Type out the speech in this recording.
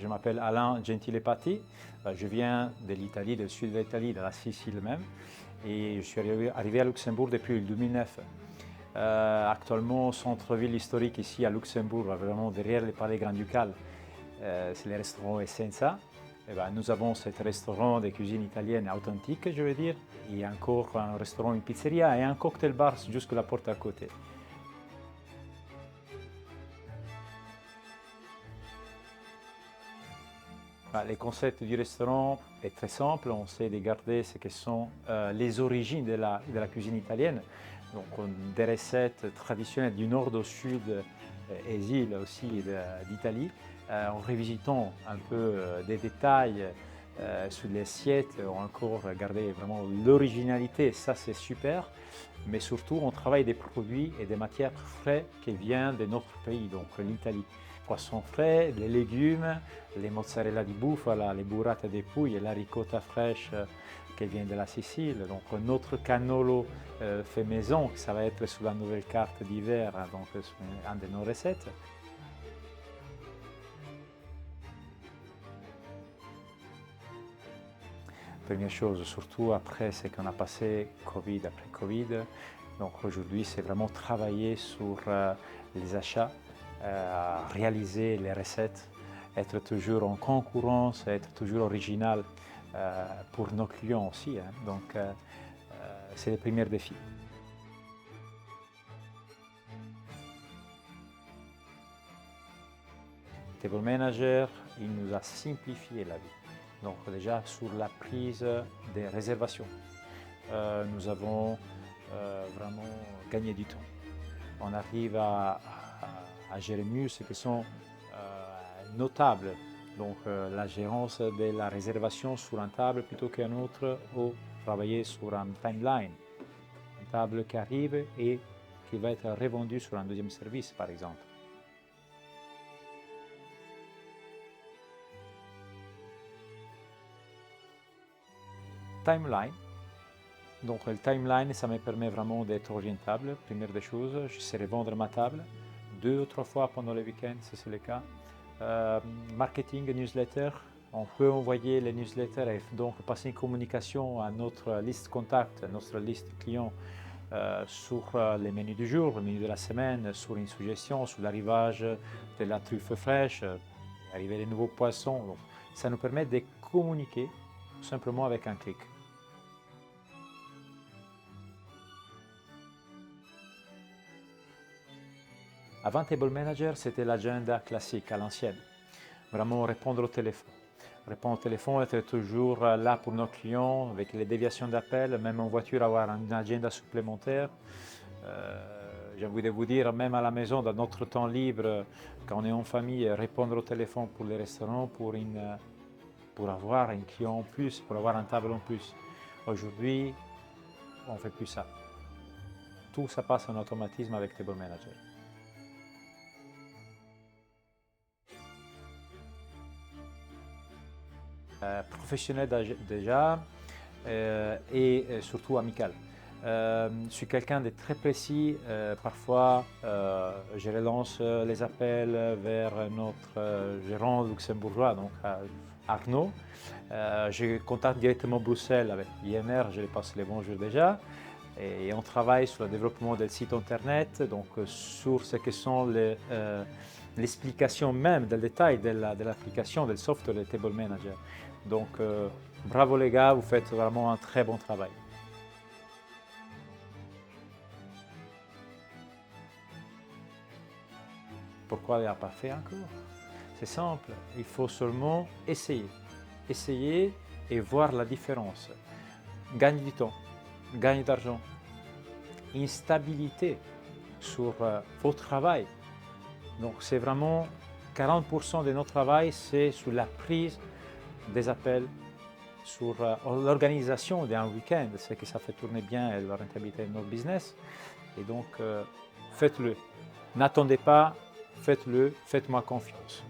Je m'appelle Alain Gentilepati. Je viens de l'Italie, du sud de l'Italie, de la Sicile même. Et je suis arrivé à Luxembourg depuis le 2009. Actuellement, centre-ville historique ici à Luxembourg, vraiment derrière les palais grand-ducal, c'est le restaurant Essenza. Nous avons ce restaurant de cuisine italienne authentique, je veux dire. Il y a encore un restaurant, une pizzeria et un cocktail bar jusqu'à la porte à côté. Le concept du restaurant est très simple. On essaie de garder ce que sont les origines de la cuisine italienne. Donc, des recettes traditionnelles du nord au sud et îles aussi d'Italie, en revisitant un peu des détails sur les assiettes, on a encore gardé vraiment l'originalité, ça c'est super. Mais surtout, on travaille des produits et des matières frais qui viennent de notre pays, donc l'Italie. Poissons frais, les légumes, les mozzarella di bufala, les burrate de pouille et la ricotta fraîche qui vient de la Sicile. Donc notre cannolo fait maison, ça va être sur la nouvelle carte d'hiver, donc une de nos recettes. Première chose, surtout après ce qu'on a passé Covid après Covid. Donc aujourd'hui, c'est vraiment travailler sur les achats, réaliser les recettes, être toujours en concurrence, être toujours original pour nos clients aussi. Donc c'est le premier défi. Table Manager, il nous a simplifié la vie. Donc déjà sur la prise des réservations, nous avons vraiment gagné du temps. On arrive à gérer mieux ce qui sont nos tables. Donc la gérance de la réservation sur une table plutôt qu'une autre ou travailler sur un timeline. Une table qui arrive et qui va être revendue sur un deuxième service par exemple. Timeline. Donc le timeline, ça me permet vraiment d'être orientable. Première des choses, je sais revendre ma table 2 ou 3 fois pendant le week-end, si c'est le cas. Marketing, newsletter, on peut envoyer les newsletters et donc passer une communication à notre liste contact, à notre liste client sur les menus du jour, le menu de la semaine, sur une suggestion, sur l'arrivage de la truffe fraîche, arriver les nouveaux poissons. Donc, ça nous permet de communiquer simplement avec un clic. Avant Table Manager, c'était l'agenda classique à l'ancienne. Vraiment répondre au téléphone. Répondre au téléphone, être toujours là pour nos clients, avec les déviations d'appel, même en voiture, avoir une agenda supplémentaire. J'ai envie de vous dire, même à la maison, dans notre temps libre, quand on est en famille, répondre au téléphone pour les restaurants, pour avoir un client en plus, pour avoir un table en plus. Aujourd'hui, on ne fait plus ça. Tout ça passe en automatisme avec Table Manager. Professionnel déjà et surtout amical. Je suis quelqu'un de très précis. Parfois, je relance les appels vers notre gérant luxembourgeois, donc Arnaud. Je contacte directement Bruxelles avec IMR, je lui passe les bonjours déjà. Et on travaille sur le développement del site internet, donc sur ce que sont l'explication même del détail de l'application, del software de Table Manager. Donc bravo les gars, vous faites vraiment un très bon travail. Pourquoi il n'a pas fait encore? C'est simple, il faut seulement essayer. Essayer et voir la différence. Gagner du temps, gagner d'argent, instabilité sur votre travail. Donc c'est vraiment 40% de notre travail, c'est sur la prise des appels, sur l'organisation d'un week-end, c'est que ça fait tourner bien la rentabilité de notre business. Et donc faites-le. N'attendez pas, faites-le, faites-moi confiance.